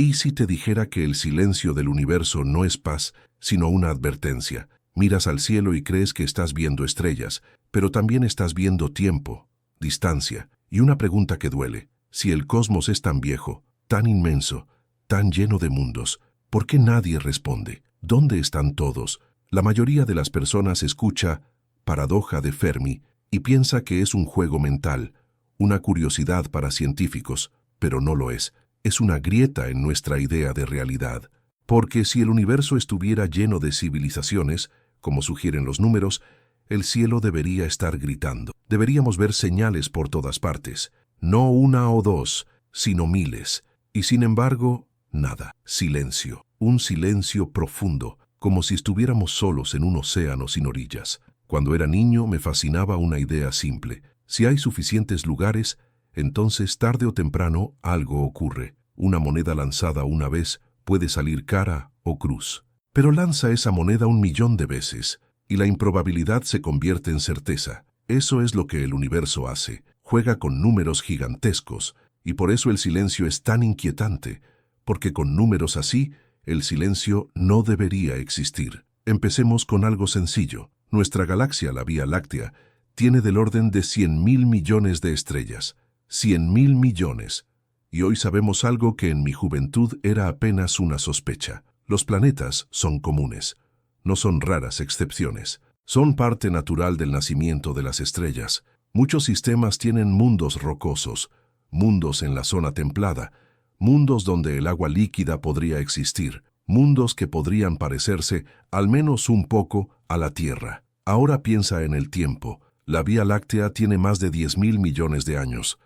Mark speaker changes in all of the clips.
Speaker 1: ¿Y si te dijera que el silencio del universo no es paz, sino una advertencia? Miras al cielo y crees que estás viendo estrellas, pero también estás viendo tiempo, distancia, y una pregunta que duele. Si el cosmos es tan viejo, tan inmenso, tan lleno de mundos, ¿por qué nadie responde? ¿Dónde están todos? La mayoría de las personas escucha paradoja de Fermi y piensa que es un juego mental, una curiosidad para científicos, pero no lo es. Es una grieta en nuestra idea de realidad. Porque si el universo estuviera lleno de civilizaciones, como sugieren los números, el cielo debería estar gritando. Deberíamos ver señales por todas partes, no una o dos, sino miles. Y sin embargo, nada. Silencio. Un silencio profundo, como si estuviéramos solos en un océano sin orillas. Cuando era niño me fascinaba una idea simple. Si hay suficientes lugares, entonces tarde o temprano algo ocurre. Una moneda lanzada una vez puede salir cara o cruz. Pero lanza esa moneda 1.000.000 de veces, y la improbabilidad se convierte en certeza. Eso es lo que el universo hace. Juega con números gigantescos, y por eso el silencio es tan inquietante, porque con números así, el silencio no debería existir. Empecemos con algo sencillo. Nuestra galaxia, la Vía Láctea, tiene del orden de 100.000 millones de estrellas. 100.000 millones. Y hoy sabemos algo que en mi juventud era apenas una sospecha. Los planetas son comunes. No son raras excepciones. Son parte natural del nacimiento de las estrellas. Muchos sistemas tienen mundos rocosos, mundos en la zona templada, mundos donde el agua líquida podría existir, mundos que podrían parecerse, al menos un poco, a la Tierra. Ahora piensa en el tiempo. La Vía Láctea tiene más de 10.000 millones de años.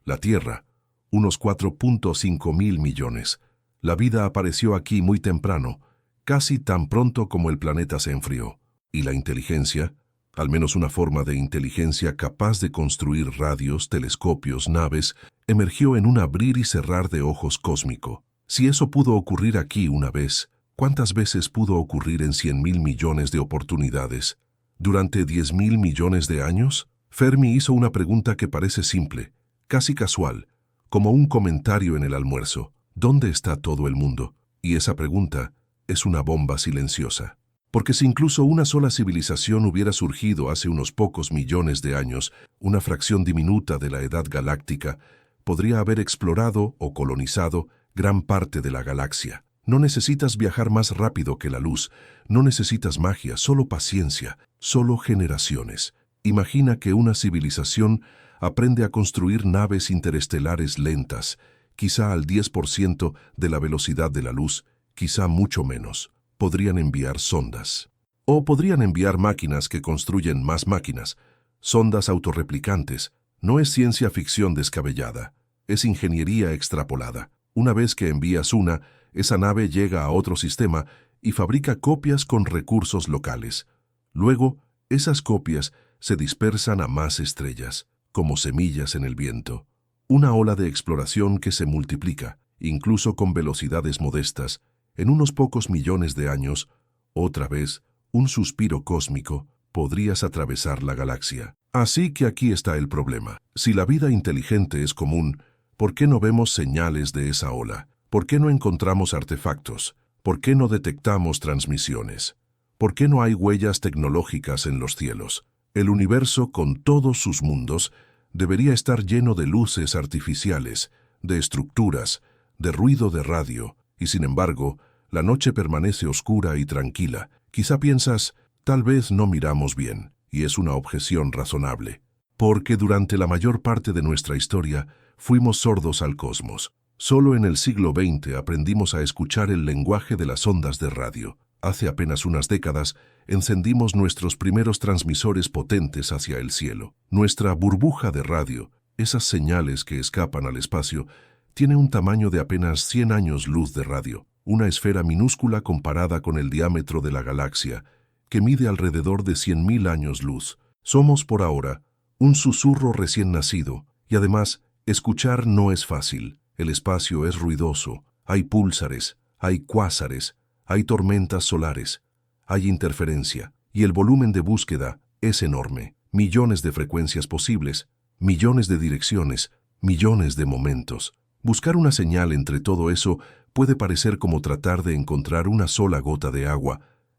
Speaker 1: La Tierra, unos 4.5 mil millones. La vida apareció aquí muy temprano, casi tan pronto como el planeta se enfrió. Y la inteligencia, al menos una forma de inteligencia capaz de construir radios, telescopios, naves, emergió en un abrir y cerrar de ojos cósmico. Si eso pudo ocurrir aquí una vez, ¿cuántas veces pudo ocurrir en 100.000 millones de oportunidades? ¿Durante 10.000 millones de años? Fermi hizo una pregunta que parece simple, casi casual, como un comentario en el almuerzo. ¿Dónde está todo el mundo? Y esa pregunta es una bomba silenciosa. Porque si incluso una sola civilización hubiera surgido hace unos pocos millones de años, una fracción diminuta de la edad galáctica, podría haber explorado o colonizado gran parte de la galaxia. No necesitas viajar más rápido que la luz, no necesitas magia, solo paciencia, solo generaciones. Imagina que una civilización aprende a construir naves interestelares lentas, quizá al 10% de la velocidad de la luz, quizá mucho menos. Podrían enviar sondas. O podrían enviar máquinas que construyen más máquinas. Sondas autorreplicantes. No es ciencia ficción descabellada, es ingeniería extrapolada. Una vez que envías una, esa nave llega a otro sistema y fabrica copias con recursos locales. Luego, esas copias se dispersan a más estrellas, como semillas en el viento. Una ola de exploración que se multiplica, incluso con velocidades modestas. En unos pocos millones de años, otra vez, un suspiro cósmico, podrías atravesar la galaxia. Así que aquí está el problema. Si la vida inteligente es común, ¿por qué no vemos señales de esa ola? ¿Por qué no encontramos artefactos? ¿Por qué no detectamos transmisiones? ¿Por qué no hay huellas tecnológicas en los cielos? El universo, con todos sus mundos, debería estar lleno de luces artificiales, de estructuras, de ruido de radio, y sin embargo, la noche permanece oscura y tranquila. Quizá piensas, tal vez no miramos bien, y es una objeción razonable. Porque durante la mayor parte de nuestra historia fuimos sordos al cosmos. Solo en el siglo XX aprendimos a escuchar el lenguaje de las ondas de radio. Hace apenas unas décadas encendimos nuestros primeros transmisores potentes hacia el cielo. Nuestra burbuja de radio, esas señales que escapan al espacio, tiene un tamaño de apenas 100 años luz de radio. Una esfera minúscula comparada con el diámetro de la galaxia, que mide alrededor de 100.000 años luz. Somos, por ahora, un susurro recién nacido, y además, escuchar no es fácil. El espacio es ruidoso, hay púlsares, hay cuásares, hay tormentas solares, hay interferencia, y el volumen de búsqueda es enorme. Millones de frecuencias posibles, millones de direcciones, millones de momentos. Buscar una señal entre todo eso puede parecer como tratar de encontrar una sola gota de agua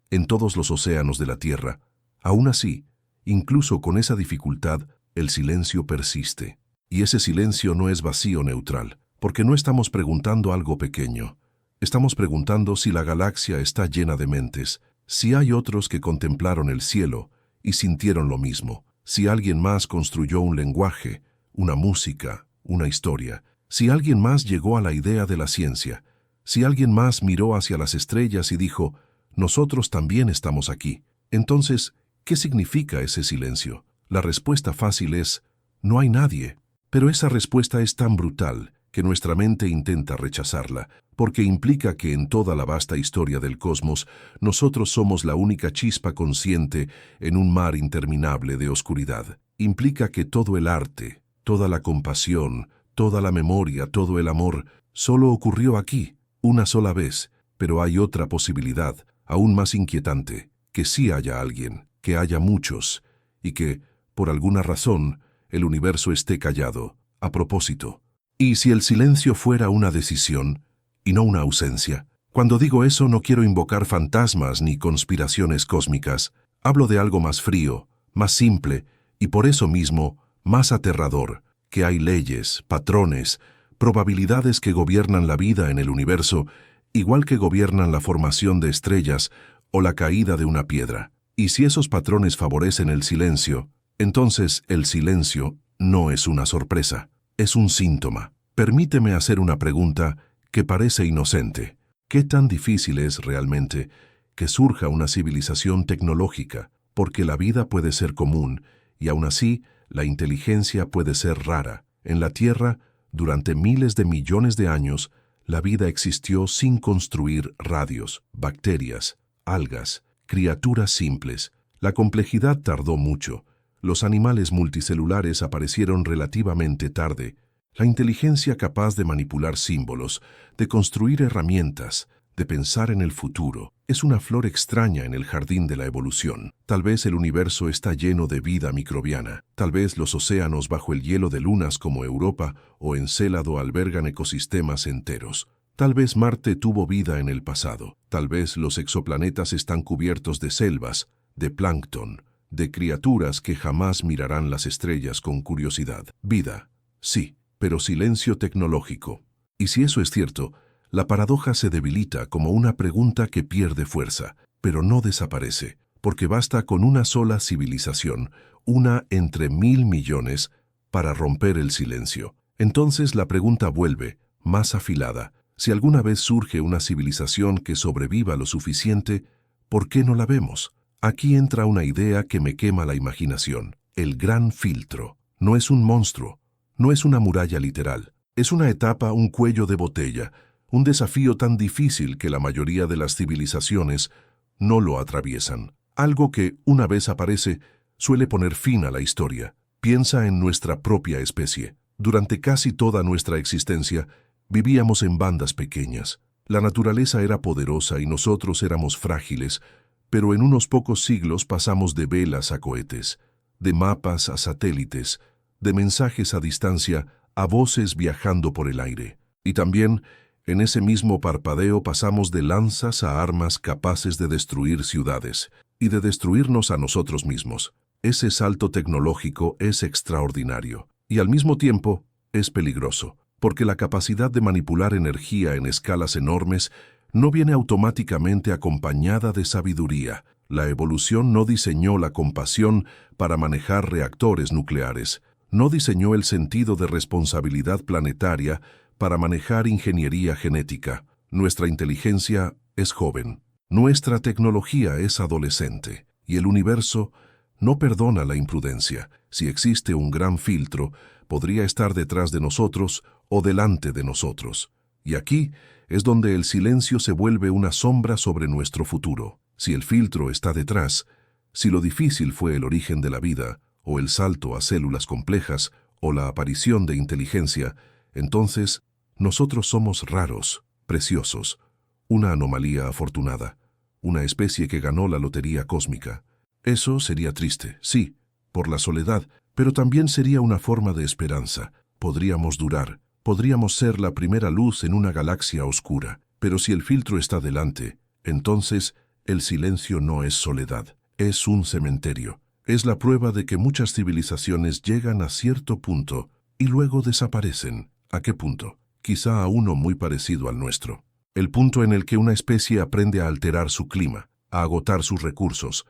Speaker 1: en todos los océanos de la Tierra. Aún así, incluso con esa dificultad, el silencio persiste. Y ese silencio no es vacío neutral, porque no estamos preguntando algo pequeño. Estamos preguntando si la galaxia está llena de mentes, si hay otros que contemplaron el cielo y sintieron lo mismo, si alguien más construyó un lenguaje, una música, una historia, si alguien más llegó a la idea de la ciencia, si alguien más miró hacia las estrellas y dijo, nosotros también estamos aquí. Entonces, ¿qué significa ese silencio? La respuesta fácil es, no hay nadie. Pero esa respuesta es tan brutal que nuestra mente intenta rechazarla, porque implica que en toda la vasta historia del cosmos, nosotros somos la única chispa consciente en un mar interminable de oscuridad. Implica que todo el arte, toda la compasión, toda la memoria, todo el amor, solo ocurrió aquí, una sola vez, pero hay otra posibilidad, aún más inquietante, que sí haya alguien, que haya muchos, y que, por alguna razón, el universo esté callado, a propósito. ¿Y si el silencio fuera una decisión, y no una ausencia? Cuando digo eso no quiero invocar fantasmas ni conspiraciones cósmicas. Hablo de algo más frío, más simple, y por eso mismo, más aterrador, que hay leyes, patrones, probabilidades que gobiernan la vida en el universo, igual que gobiernan la formación de estrellas o la caída de una piedra. Y si esos patrones favorecen el silencio, entonces el silencio no es una sorpresa, es un síntoma. Permíteme hacer una pregunta que parece inocente. ¿Qué tan difícil es realmente que surja una civilización tecnológica? Porque la vida puede ser común y aún así la inteligencia puede ser rara. En la Tierra, durante miles de millones de años, la vida existió sin construir radios, bacterias, algas, criaturas simples. La complejidad tardó mucho. Los animales multicelulares aparecieron relativamente tarde. La inteligencia capaz de manipular símbolos, de construir herramientas, de pensar en el futuro, es una flor extraña en el jardín de la evolución. Tal vez el universo está lleno de vida microbiana. Tal vez los océanos bajo el hielo de lunas como Europa o Encélado albergan ecosistemas enteros. Tal vez Marte tuvo vida en el pasado. Tal vez los exoplanetas están cubiertos de selvas, de plancton, de criaturas que jamás mirarán las estrellas con curiosidad. Vida, sí, pero silencio tecnológico. Y si eso es cierto, la paradoja se debilita como una pregunta que pierde fuerza, pero no desaparece, porque basta con una sola civilización, una entre 1.000 millones, para romper el silencio. Entonces la pregunta vuelve, más afilada. Si alguna vez surge una civilización que sobreviva lo suficiente, ¿por qué no la vemos? Aquí entra una idea que me quema la imaginación. El gran filtro. No es un monstruo, no es una muralla literal. Es una etapa, un cuello de botella, un desafío tan difícil que la mayoría de las civilizaciones no lo atraviesan. Algo que, una vez aparece, suele poner fin a la historia. Piensa en nuestra propia especie. Durante casi toda nuestra existencia, vivíamos en bandas pequeñas. La naturaleza era poderosa y nosotros éramos frágiles, pero en unos pocos siglos pasamos de velas a cohetes, de mapas a satélites, de mensajes a distancia a voces viajando por el aire. Y también, en ese mismo parpadeo pasamos de lanzas a armas capaces de destruir ciudades y de destruirnos a nosotros mismos. Ese salto tecnológico es extraordinario y al mismo tiempo es peligroso, porque la capacidad de manipular energía en escalas enormes no viene automáticamente acompañada de sabiduría. La evolución no diseñó la compasión para manejar reactores nucleares, no diseñó el sentido de responsabilidad planetaria para manejar ingeniería genética. Nuestra inteligencia es joven, nuestra tecnología es adolescente, y el universo no perdona la imprudencia. Si existe un gran filtro, podría estar detrás de nosotros o delante de nosotros. Y aquí es donde el silencio se vuelve una sombra sobre nuestro futuro. Si el filtro está detrás, si lo difícil fue el origen de la vida, o el salto a células complejas, o la aparición de inteligencia, entonces nosotros somos raros, preciosos, una anomalía afortunada, una especie que ganó la lotería cósmica. Eso sería triste, sí, por la soledad, pero también sería una forma de esperanza. Podríamos durar, podríamos ser la primera luz en una galaxia oscura. Pero si el filtro está delante, entonces el silencio no es soledad, es un cementerio. Es la prueba de que muchas civilizaciones llegan a cierto punto y luego desaparecen. ¿A qué punto? Quizá a uno muy parecido al nuestro. El punto en el que una especie aprende a alterar su clima, a agotar sus recursos,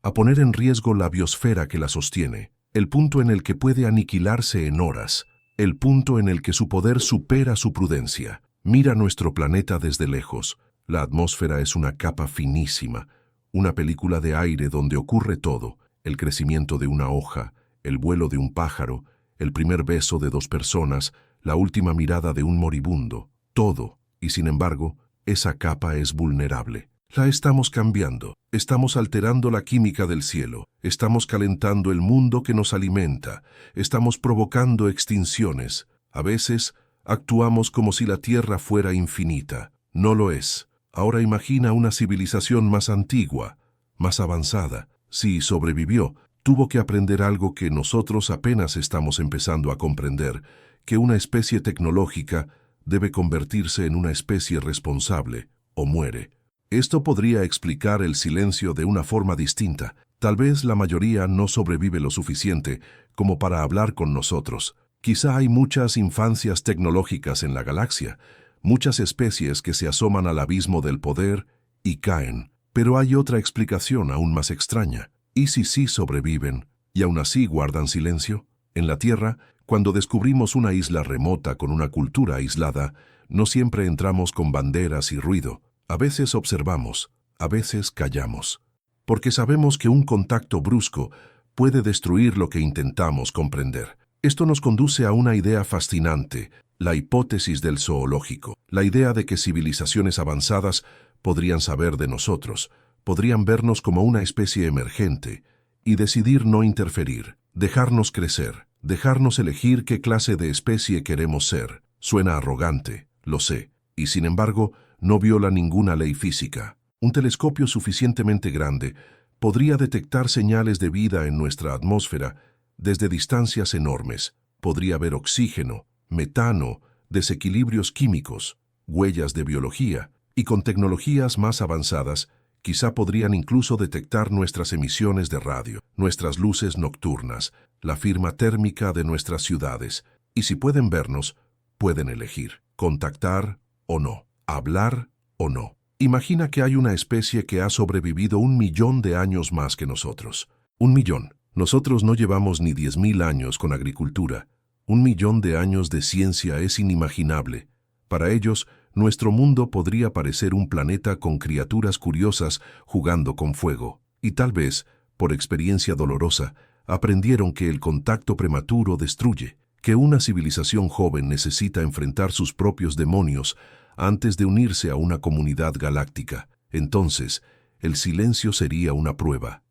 Speaker 1: a poner en riesgo la biosfera que la sostiene. El punto en el que puede aniquilarse en horas. El punto en el que su poder supera su prudencia. Mira nuestro planeta desde lejos. La atmósfera es una capa finísima, una película de aire donde ocurre todo. El crecimiento de una hoja, el vuelo de un pájaro, el primer beso de dos personas, la última mirada de un moribundo, todo, y sin embargo, esa capa es vulnerable. La estamos cambiando, estamos alterando la química del cielo, estamos calentando el mundo que nos alimenta, estamos provocando extinciones. A veces, actuamos como si la Tierra fuera infinita. No lo es. Ahora imagina una civilización más antigua, más avanzada. Si sobrevivió, tuvo que aprender algo que nosotros apenas estamos empezando a comprender, que una especie tecnológica debe convertirse en una especie responsable, o muere. Esto podría explicar el silencio de una forma distinta. Tal vez la mayoría no sobrevive lo suficiente como para hablar con nosotros. Quizá hay muchas infancias tecnológicas en la galaxia, muchas especies que se asoman al abismo del poder y caen. Pero hay otra explicación aún más extraña. ¿Y si sí sobreviven y aún así guardan silencio? En la Tierra, cuando descubrimos una isla remota con una cultura aislada, no siempre entramos con banderas y ruido. A veces observamos, a veces callamos. Porque sabemos que un contacto brusco puede destruir lo que intentamos comprender. Esto nos conduce a una idea fascinante, la hipótesis del zoológico. La idea de que civilizaciones avanzadas podrían saber de nosotros, podrían vernos como una especie emergente y decidir no interferir, dejarnos crecer, dejarnos elegir qué clase de especie queremos ser. Suena arrogante, lo sé, y sin embargo no viola ninguna ley física. Un telescopio suficientemente grande podría detectar señales de vida en nuestra atmósfera desde distancias enormes. Podría ver oxígeno, metano, desequilibrios químicos, huellas de biología, y con tecnologías más avanzadas, quizá podrían incluso detectar nuestras emisiones de radio, nuestras luces nocturnas, la firma térmica de nuestras ciudades, y si pueden vernos, pueden elegir, contactar o no, hablar o no. Imagina que hay una especie que ha sobrevivido 1.000.000 de años más que nosotros. 1.000.000. Nosotros no llevamos ni 10.000 años con agricultura. 1.000.000 de años de ciencia es inimaginable. Para ellos, nuestro mundo podría parecer un planeta con criaturas curiosas jugando con fuego. Y tal vez, por experiencia dolorosa, aprendieron que el contacto prematuro destruye, que una civilización joven necesita enfrentar sus propios demonios antes de unirse a una comunidad galáctica. Entonces, el silencio sería una prueba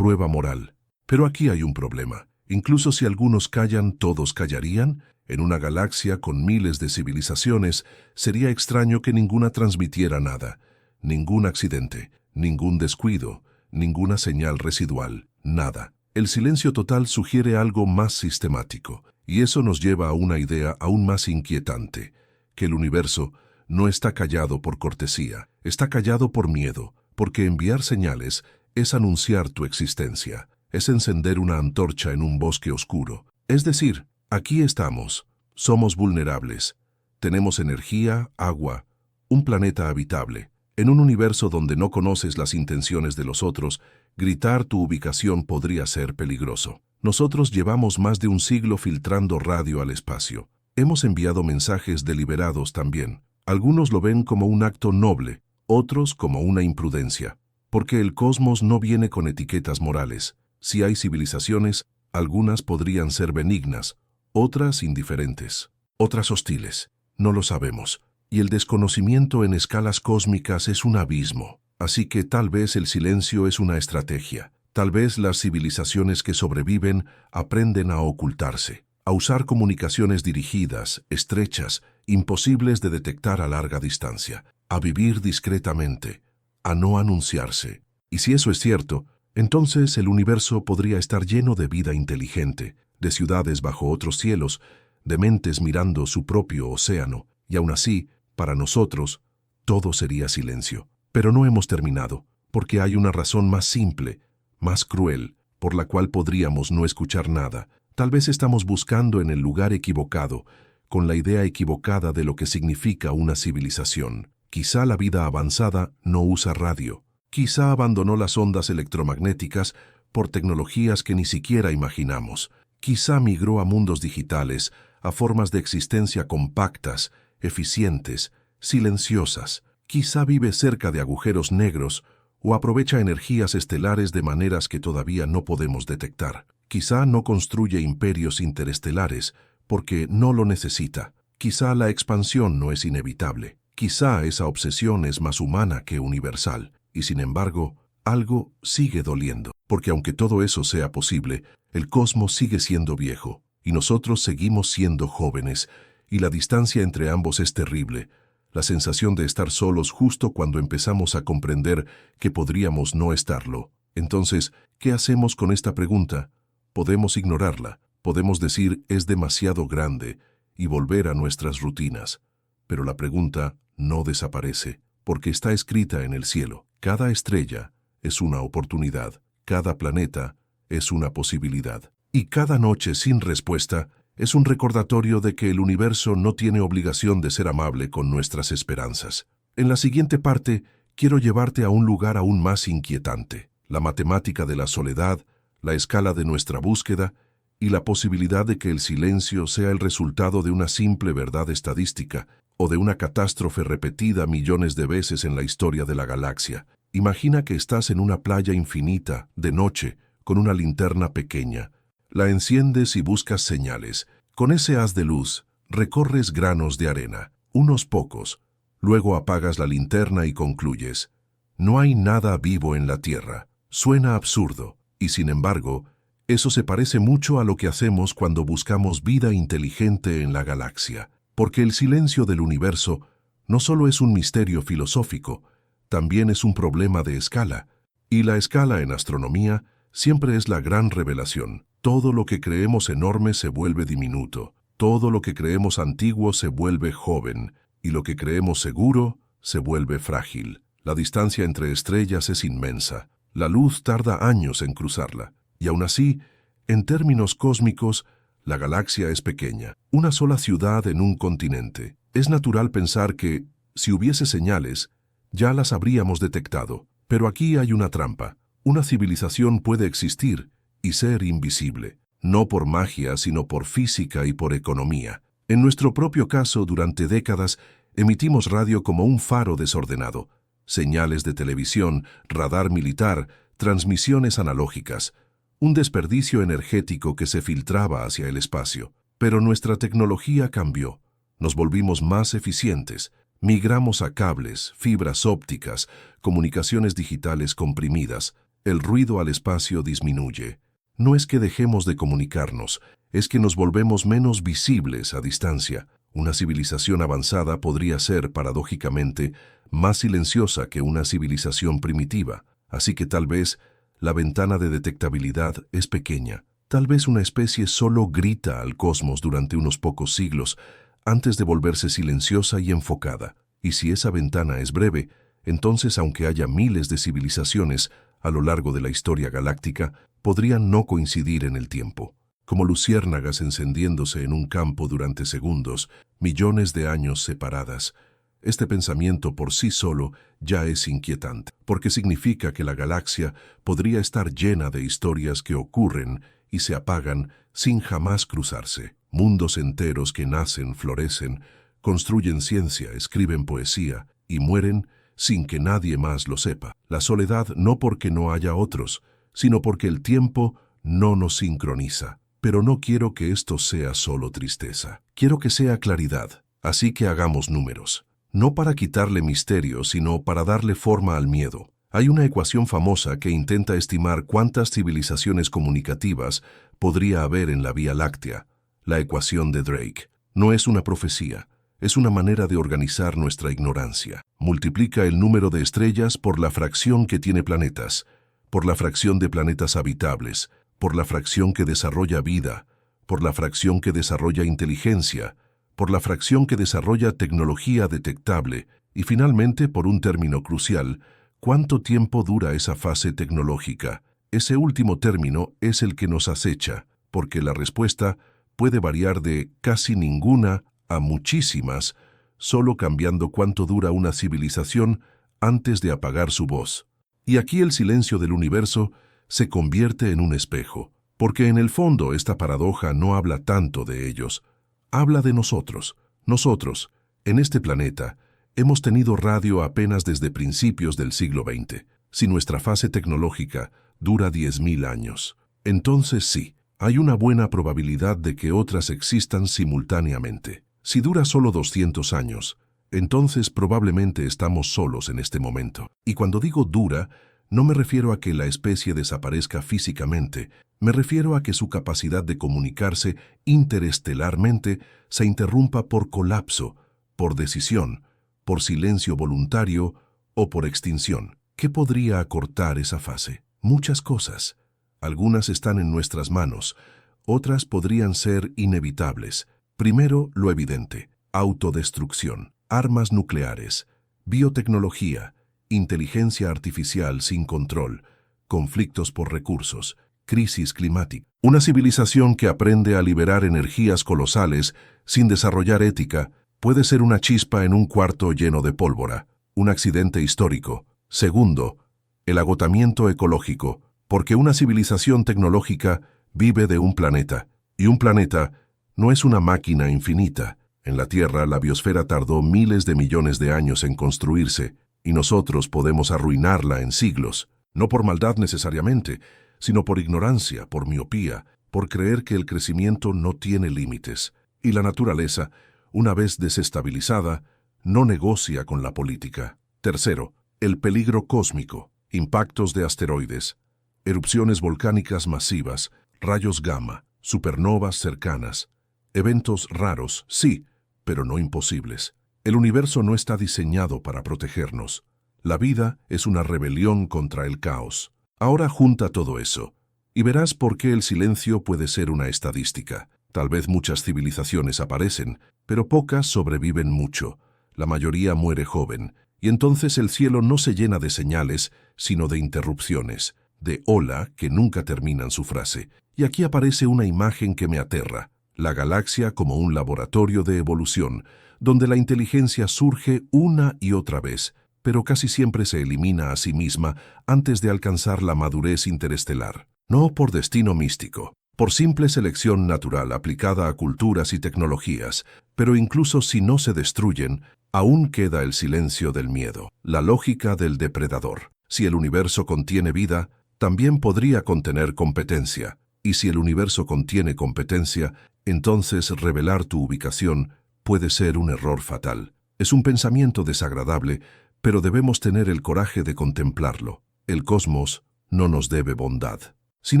Speaker 1: moral. Pero aquí hay un problema. Incluso si algunos callan, ¿todos callarían? En una galaxia con miles de civilizaciones, sería extraño que ninguna transmitiera nada. Ningún accidente, ningún descuido, ninguna señal residual, nada. El silencio total sugiere algo más sistemático, y eso nos lleva a una idea aún más inquietante, que el universo no está callado por cortesía, está callado por miedo, porque enviar señales es anunciar tu existencia, es encender una antorcha en un bosque oscuro. Es decir, aquí estamos, somos vulnerables, tenemos energía, agua, un planeta habitable. En un universo donde no conoces las intenciones de los otros, gritar tu ubicación podría ser peligroso. Nosotros llevamos más de un siglo filtrando radio al espacio. Hemos enviado mensajes deliberados también. Algunos lo ven como un acto noble, otros como una imprudencia. Porque el cosmos no viene con etiquetas morales. Si hay civilizaciones, algunas podrían ser benignas, otras indiferentes, otras hostiles. No lo sabemos. Y el desconocimiento en escalas cósmicas es un abismo. Así que tal vez el silencio es una estrategia. Tal vez las civilizaciones que sobreviven aprenden a ocultarse, a usar comunicaciones dirigidas, estrechas, imposibles de detectar a larga distancia, a vivir discretamente, a no anunciarse. Y si eso es cierto, entonces el universo podría estar lleno de vida inteligente, de ciudades bajo otros cielos, de mentes mirando su propio océano, y aún así, para nosotros, todo sería silencio. Pero no hemos terminado, porque hay una razón más simple, más cruel, por la cual podríamos no escuchar nada. Tal vez estamos buscando en el lugar equivocado, con la idea equivocada de lo que significa una civilización. Quizá la vida avanzada no usa radio. Quizá abandonó las ondas electromagnéticas por tecnologías que ni siquiera imaginamos. Quizá migró a mundos digitales, a formas de existencia compactas, eficientes, silenciosas. Quizá vive cerca de agujeros negros o aprovecha energías estelares de maneras que todavía no podemos detectar. Quizá no construye imperios interestelares porque no lo necesita. Quizá la expansión no es inevitable. Quizá esa obsesión es más humana que universal. Y sin embargo, algo sigue doliendo. Porque aunque todo eso sea posible, el cosmos sigue siendo viejo y nosotros seguimos siendo jóvenes y la distancia entre ambos es terrible. La sensación de estar solos justo cuando empezamos a comprender que podríamos no estarlo. Entonces, ¿qué hacemos con esta pregunta? Podemos ignorarla, podemos decir es demasiado grande y volver a nuestras rutinas. Pero la pregunta no desaparece, porque está escrita en el cielo. Cada estrella es una oportunidad, cada planeta es una posibilidad. Y cada noche sin respuesta es un recordatorio de que el universo no tiene obligación de ser amable con nuestras esperanzas. En la siguiente parte, quiero llevarte a un lugar aún más inquietante, la matemática de la soledad, la escala de nuestra búsqueda y la posibilidad de que el silencio sea el resultado de una simple verdad estadística o de una catástrofe repetida millones de veces en la historia de la galaxia. Imagina que estás en una playa infinita, de noche, con una linterna pequeña. La enciendes y buscas señales. Con ese haz de luz, recorres granos de arena, unos pocos. Luego apagas la linterna y concluyes: no hay nada vivo en la Tierra. Suena absurdo, y sin embargo, eso se parece mucho a lo que hacemos cuando buscamos vida inteligente en la galaxia. Porque el silencio del universo no solo es un misterio filosófico, también es un problema de escala. Y la escala en astronomía siempre es la gran revelación. Todo lo que creemos enorme se vuelve diminuto, todo lo que creemos antiguo se vuelve joven, y lo que creemos seguro se vuelve frágil. La distancia entre estrellas es inmensa, la luz tarda años en cruzarla, y aún así, en términos cósmicos, la galaxia es pequeña, una sola ciudad en un continente. Es natural pensar que, si hubiese señales, ya las habríamos detectado, pero aquí hay una trampa. Una civilización puede existir y ser invisible, no por magia, sino por física y por economía. En nuestro propio caso, durante décadas, emitimos radio como un faro desordenado. Señales de televisión, radar militar, transmisiones analógicas. Un desperdicio energético que se filtraba hacia el espacio. Pero nuestra tecnología cambió. Nos volvimos más eficientes. Migramos a cables, fibras ópticas, comunicaciones digitales comprimidas. El ruido al espacio disminuye. No es que dejemos de comunicarnos, es que nos volvemos menos visibles a distancia. Una civilización avanzada podría ser, paradójicamente, más silenciosa que una civilización primitiva. Así que tal vez la ventana de detectabilidad es pequeña. Tal vez una especie solo grita al cosmos durante unos pocos siglos antes de volverse silenciosa y enfocada. Y si esa ventana es breve, entonces aunque haya miles de civilizaciones a lo largo de la historia galáctica, podrían no coincidir en el tiempo. Como luciérnagas encendiéndose en un campo durante segundos, millones de años separadas. Este pensamiento por sí solo ya es inquietante, porque significa que la galaxia podría estar llena de historias que ocurren y se apagan sin jamás cruzarse. Mundos enteros que nacen, florecen, construyen ciencia, escriben poesía y mueren sin que nadie más lo sepa. La soledad no porque no haya otros, sino porque el tiempo no nos sincroniza. Pero no quiero que esto sea solo tristeza. Quiero que sea claridad. Así que hagamos números. No para quitarle misterio, sino para darle forma al miedo. Hay una ecuación famosa que intenta estimar cuántas civilizaciones comunicativas podría haber en la Vía Láctea. La ecuación de Drake. No es una profecía. Es una manera de organizar nuestra ignorancia. Multiplica el número de estrellas por la fracción que tiene planetas, por la fracción de planetas habitables, por la fracción que desarrolla vida, por la fracción que desarrolla inteligencia, por la fracción que desarrolla tecnología detectable, Y finalmente, por un término crucial, ¿cuánto tiempo dura esa fase tecnológica? Ese último término es el que nos acecha, porque la respuesta puede variar de casi ninguna a muchísimas, solo cambiando cuánto dura una civilización antes de apagar su voz. Y aquí el silencio del universo se convierte en un espejo, porque en el fondo esta paradoja no habla tanto de ellos, habla de nosotros. Nosotros, en este planeta, hemos tenido radio apenas desde principios del siglo XX. Si nuestra fase tecnológica dura 10.000 años, entonces sí, hay una buena probabilidad de que otras existan simultáneamente. Si dura solo 200 años, entonces probablemente estamos solos en este momento. Y cuando digo dura, no me refiero a que la especie desaparezca físicamente, me refiero a que su capacidad de comunicarse interestelarmente se interrumpa por colapso, por decisión, por silencio voluntario o por extinción. ¿Qué podría acortar esa fase? Muchas cosas. Algunas están en nuestras manos, otras podrían ser inevitables. Primero, lo evidente: autodestrucción, armas nucleares, biotecnología, inteligencia artificial sin control, conflictos por recursos, crisis climática. Una civilización que aprende a liberar energías colosales sin desarrollar ética puede ser una chispa en un cuarto lleno de pólvora, un accidente histórico. Segundo, el agotamiento ecológico, porque una civilización tecnológica vive de un planeta, y un planeta no es una máquina infinita. En la Tierra, la biosfera tardó miles de millones de años en construirse, y nosotros podemos arruinarla en siglos, no por maldad necesariamente, sino por ignorancia, por miopía, por creer que el crecimiento no tiene límites. Y la naturaleza, una vez desestabilizada, no negocia con la política. Tercero, el peligro cósmico, impactos de asteroides, erupciones volcánicas masivas, rayos gamma, supernovas cercanas, eventos raros, sí, pero no imposibles. El universo no está diseñado para protegernos. La vida es una rebelión contra el caos. Ahora junta todo eso, y verás por qué el silencio puede ser una estadística. Tal vez muchas civilizaciones aparecen, pero pocas sobreviven mucho. La mayoría muere joven, y entonces el cielo no se llena de señales, sino de interrupciones, de hola que nunca terminan su frase. Y aquí aparece una imagen que me aterra: la galaxia como un laboratorio de evolución, donde la inteligencia surge una y otra vez, pero casi siempre se elimina a sí misma antes de alcanzar la madurez interestelar. No por destino místico, por simple selección natural aplicada a culturas y tecnologías, pero incluso si no se destruyen, aún queda el silencio del miedo, la lógica del depredador. Si el universo contiene vida, también podría contener competencia, y si el universo contiene competencia, entonces revelar tu ubicación puede ser un error fatal. Es un pensamiento desagradable, pero debemos tener el coraje de contemplarlo. El cosmos no nos debe bondad. Sin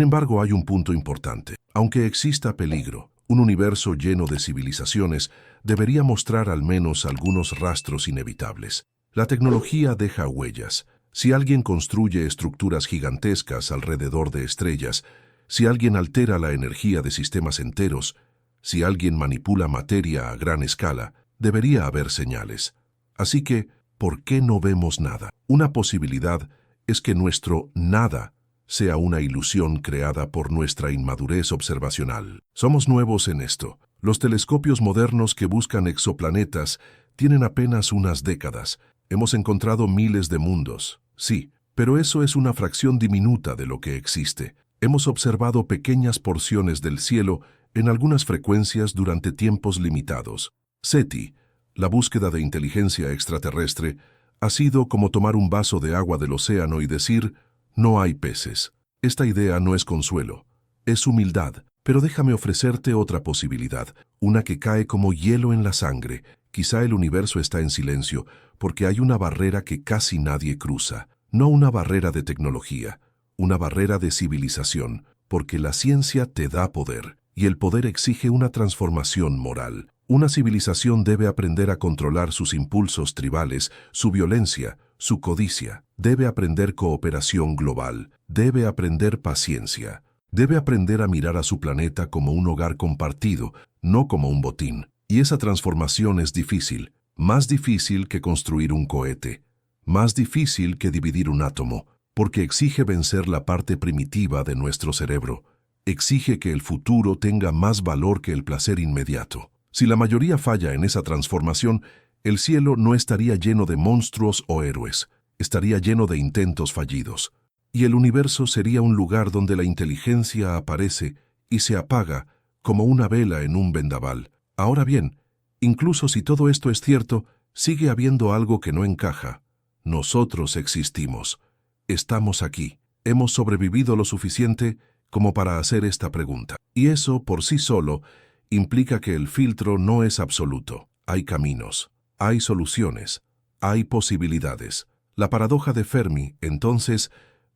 Speaker 1: embargo, hay un punto importante. Aunque exista peligro, un universo lleno de civilizaciones debería mostrar al menos algunos rastros inevitables. La tecnología deja huellas. Si alguien construye estructuras gigantescas alrededor de estrellas, si alguien altera la energía de sistemas enteros, si alguien manipula materia a gran escala, debería haber señales. Así que, ¿por qué no vemos nada? Una posibilidad es que nuestro nada sea una ilusión creada por nuestra inmadurez observacional. Somos nuevos en esto. Los telescopios modernos que buscan exoplanetas tienen apenas unas décadas. Hemos encontrado miles de mundos, sí, pero eso es una fracción diminuta de lo que existe. Hemos observado pequeñas porciones del cielo en algunas frecuencias durante tiempos limitados. SETI, la búsqueda de inteligencia extraterrestre, ha sido como tomar un vaso de agua del océano y decir: no hay peces. Esta idea no es consuelo, es humildad. Pero déjame ofrecerte otra posibilidad, una que cae como hielo en la sangre. Quizá el universo está en silencio porque hay una barrera que casi nadie cruza. No una barrera de tecnología, una barrera de civilización, porque la ciencia te da poder, y el poder exige una transformación moral. Una civilización debe aprender a controlar sus impulsos tribales, su violencia, su codicia. Debe aprender cooperación global, debe aprender paciencia. Debe aprender a mirar a su planeta como un hogar compartido, no como un botín. Y esa transformación es difícil, más difícil que construir un cohete, más difícil que dividir un átomo, porque exige vencer la parte primitiva de nuestro cerebro. Exige que el futuro tenga más valor que el placer inmediato. Si la mayoría falla en esa transformación, el cielo no estaría lleno de monstruos o héroes, estaría lleno de intentos fallidos. Y el universo sería un lugar donde la inteligencia aparece y se apaga como una vela en un vendaval. Ahora bien, incluso si todo esto es cierto, sigue habiendo algo que no encaja. Nosotros existimos. Estamos aquí. Hemos sobrevivido lo suficiente como para hacer esta pregunta. Y eso, por sí solo, implica que el filtro no es absoluto. Hay caminos, hay soluciones, hay posibilidades. La paradoja de Fermi, entonces,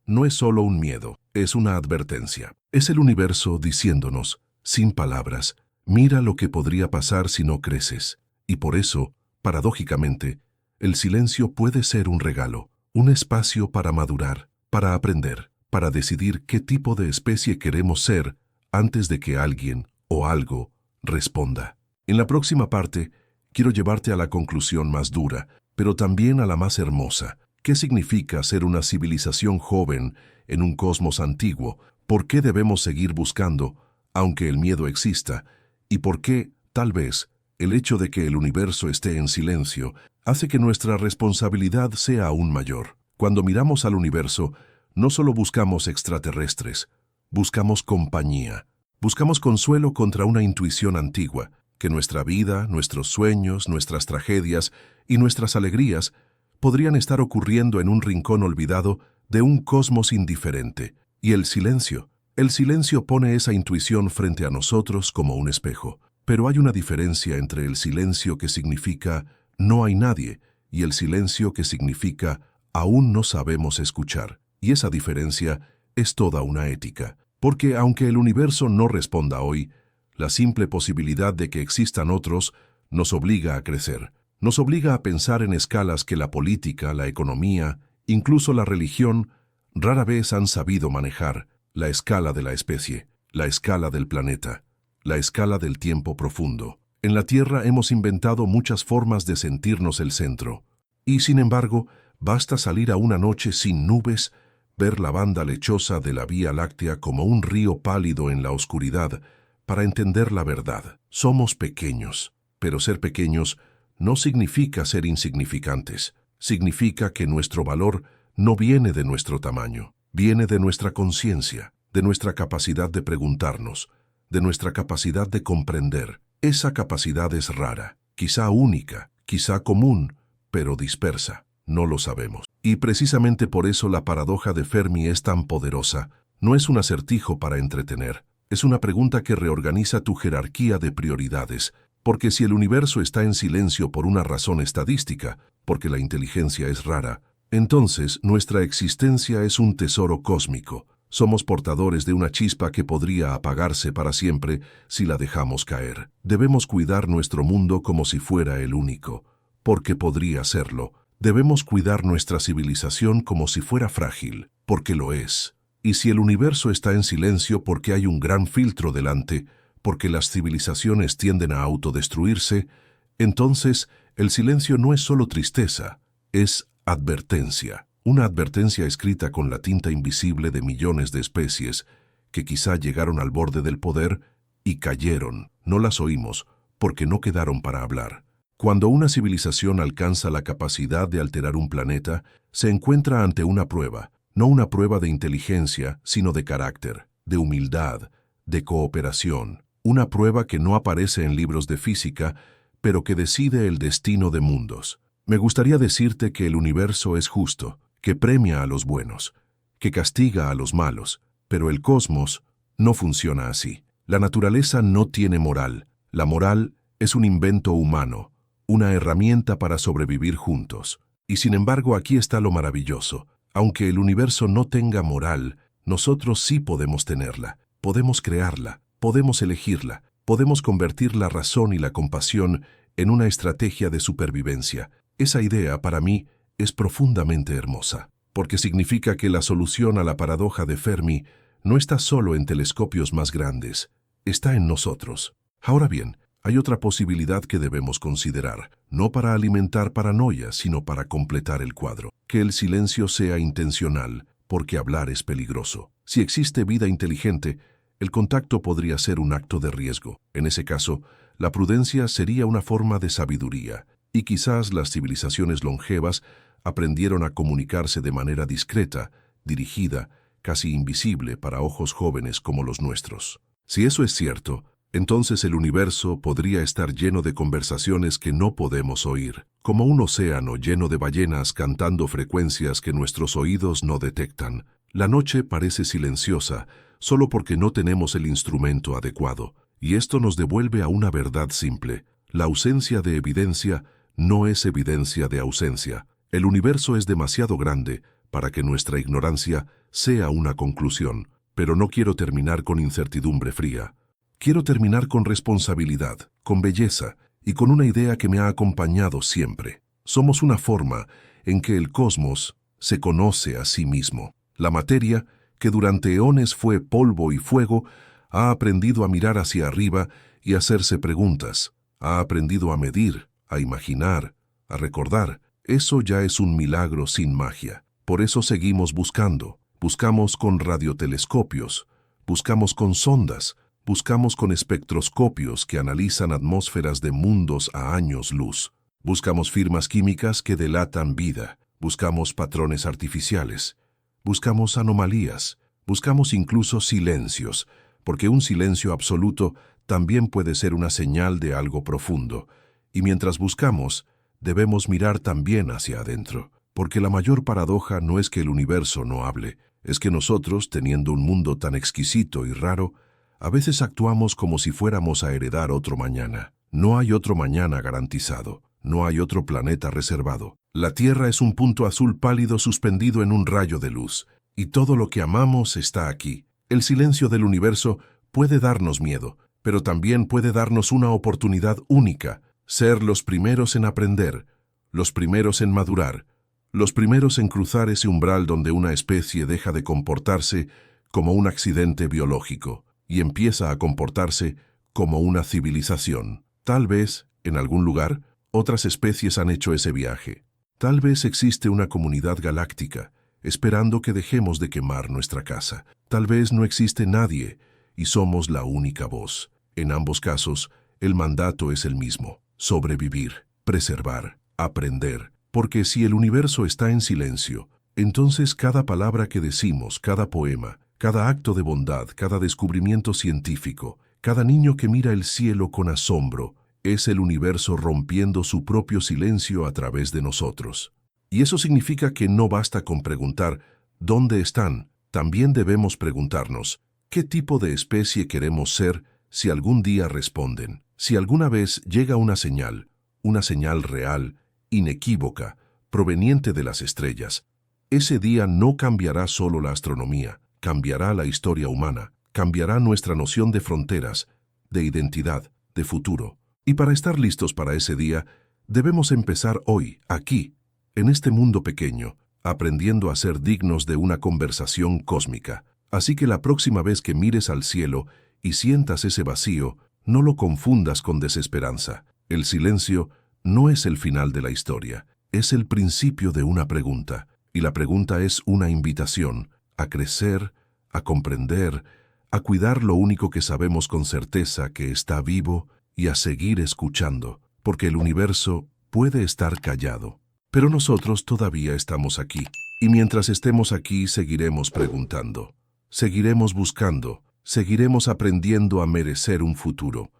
Speaker 1: no es solo un miedo, es una advertencia. Es el universo diciéndonos, sin palabras, mira lo que podría pasar si no creces. Y por eso, paradójicamente, el silencio puede ser un regalo, un espacio para madurar, para aprender, para decidir qué tipo de especie queremos ser antes de que alguien o algo responda. En la próxima parte, quiero llevarte a la conclusión más dura, pero también a la más hermosa. ¿Qué significa ser una civilización joven en un cosmos antiguo? ¿Por qué debemos seguir buscando, aunque el miedo exista? ¿Y por qué, tal vez, el hecho de que el universo esté en silencio hace que nuestra responsabilidad sea aún mayor? Cuando miramos al universo, no solo buscamos extraterrestres, buscamos compañía, buscamos consuelo contra una intuición antigua, que nuestra vida, nuestros sueños, nuestras tragedias y nuestras alegrías podrían estar ocurriendo en un rincón olvidado de un cosmos indiferente. Y el silencio pone esa intuición frente a nosotros como un espejo. Pero hay una diferencia entre el silencio que significa no hay nadie y el silencio que significa aún no sabemos escuchar. Y esa diferencia es toda una ética. Porque aunque el universo no responda hoy, la simple posibilidad de que existan otros nos obliga a crecer. Nos obliga a pensar en escalas que la política, la economía, incluso la religión, rara vez han sabido manejar. La escala de la especie, la escala del planeta, la escala del tiempo profundo. En la Tierra hemos inventado muchas formas de sentirnos el centro. Y sin embargo, basta salir a una noche sin nubes, ver la banda lechosa de la Vía Láctea como un río pálido en la oscuridad, para entender la verdad. Somos pequeños, pero ser pequeños no significa ser insignificantes. Significa que nuestro valor no viene de nuestro tamaño, viene de nuestra conciencia, de nuestra capacidad de preguntarnos, de nuestra capacidad de comprender. Esa capacidad es rara, quizá única, quizá común, pero dispersa. No lo sabemos. Y precisamente por eso la paradoja de Fermi es tan poderosa. No es un acertijo para entretener. Es una pregunta que reorganiza tu jerarquía de prioridades. Porque si el universo está en silencio por una razón estadística, porque la inteligencia es rara, entonces nuestra existencia es un tesoro cósmico. Somos portadores de una chispa que podría apagarse para siempre si la dejamos caer. Debemos cuidar nuestro mundo como si fuera el único, porque podría serlo. Debemos cuidar nuestra civilización como si fuera frágil, porque lo es. Y si el universo está en silencio porque hay un gran filtro delante, porque las civilizaciones tienden a autodestruirse, entonces el silencio no es solo tristeza, es advertencia. Una advertencia escrita con la tinta invisible de millones de especies que quizá llegaron al borde del poder y cayeron. No las oímos porque no quedaron para hablar. Cuando una civilización alcanza la capacidad de alterar un planeta, se encuentra ante una prueba, no una prueba de inteligencia, sino de carácter, de humildad, de cooperación. Una prueba que no aparece en libros de física, pero que decide el destino de mundos. Me gustaría decirte que el universo es justo, que premia a los buenos, que castiga a los malos, pero el cosmos no funciona así. La naturaleza no tiene moral. La moral es un invento humano, una herramienta para sobrevivir juntos. Y sin embargo, aquí está lo maravilloso. Aunque el universo no tenga moral, nosotros sí podemos tenerla, podemos crearla, podemos elegirla, podemos convertir la razón y la compasión en una estrategia de supervivencia. Esa idea, para mí, es profundamente hermosa, porque significa que la solución a la paradoja de Fermi no está solo en telescopios más grandes, está en nosotros. Ahora bien, Hay otra posibilidad que debemos considerar, no para alimentar paranoia, sino para completar el cuadro. Que el silencio sea intencional, porque hablar es peligroso. Si existe vida inteligente, el contacto podría ser un acto de riesgo. En ese caso, la prudencia sería una forma de sabiduría, y quizás las civilizaciones longevas aprendieron a comunicarse de manera discreta, dirigida, casi invisible para ojos jóvenes como los nuestros. Si eso es cierto, entonces el universo podría estar lleno de conversaciones que no podemos oír, como un océano lleno de ballenas cantando frecuencias que nuestros oídos no detectan. La noche parece silenciosa solo porque no tenemos el instrumento adecuado, y esto nos devuelve a una verdad simple. La ausencia de evidencia no es evidencia de ausencia. El universo es demasiado grande para que nuestra ignorancia sea una conclusión, pero no quiero terminar con incertidumbre fría. Quiero terminar con responsabilidad, con belleza y con una idea que me ha acompañado siempre. Somos una forma en que el cosmos se conoce a sí mismo. La materia, que durante eones fue polvo y fuego, ha aprendido a mirar hacia arriba y hacerse preguntas. Ha aprendido a medir, a imaginar, a recordar. Eso ya es un milagro sin magia. Por eso seguimos buscando. Buscamos con radiotelescopios, buscamos con sondas, buscamos con espectroscopios que analizan atmósferas de mundos a años luz. Buscamos firmas químicas que delatan vida. Buscamos patrones artificiales. Buscamos anomalías. Buscamos incluso silencios, porque un silencio absoluto también puede ser una señal de algo profundo. Y mientras buscamos, debemos mirar también hacia adentro, porque la mayor paradoja no es que el universo no hable, es que nosotros, teniendo un mundo tan exquisito y raro, a veces actuamos como si fuéramos a heredar otro mañana. No hay otro mañana garantizado, no hay otro planeta reservado. La Tierra es un punto azul pálido suspendido en un rayo de luz, y todo lo que amamos está aquí. El silencio del universo puede darnos miedo, pero también puede darnos una oportunidad única, ser los primeros en aprender, los primeros en madurar, los primeros en cruzar ese umbral donde una especie deja de comportarse como un accidente biológico y empieza a comportarse como una civilización. Tal vez, en algún lugar, otras especies han hecho ese viaje. Tal vez existe una comunidad galáctica, esperando que dejemos de quemar nuestra casa. Tal vez no existe nadie, y somos la única voz. En ambos casos, el mandato es el mismo: sobrevivir, preservar, aprender. Porque si el universo está en silencio, entonces cada palabra que decimos, cada poema, cada acto de bondad, cada descubrimiento científico, cada niño que mira el cielo con asombro, es el universo rompiendo su propio silencio a través de nosotros. Y eso significa que no basta con preguntar ¿dónde están? También debemos preguntarnos ¿qué tipo de especie queremos ser si algún día responden? Si alguna vez llega una señal real, inequívoca, proveniente de las estrellas, ese día no cambiará solo la astronomía, cambiará la historia humana, cambiará nuestra noción de fronteras, de identidad, de futuro. Y para estar listos para ese día, debemos empezar hoy, aquí, en este mundo pequeño, aprendiendo a ser dignos de una conversación cósmica. Así que la próxima vez que mires al cielo y sientas ese vacío, no lo confundas con desesperanza. El silencio no es el final de la historia, es el principio de una pregunta. Y la pregunta es una invitación a crecer, a comprender, a cuidar lo único que sabemos con certeza que está vivo y a seguir escuchando, porque el universo puede estar callado. Pero nosotros todavía estamos aquí, y mientras estemos aquí seguiremos preguntando, seguiremos buscando, seguiremos aprendiendo a merecer un futuro.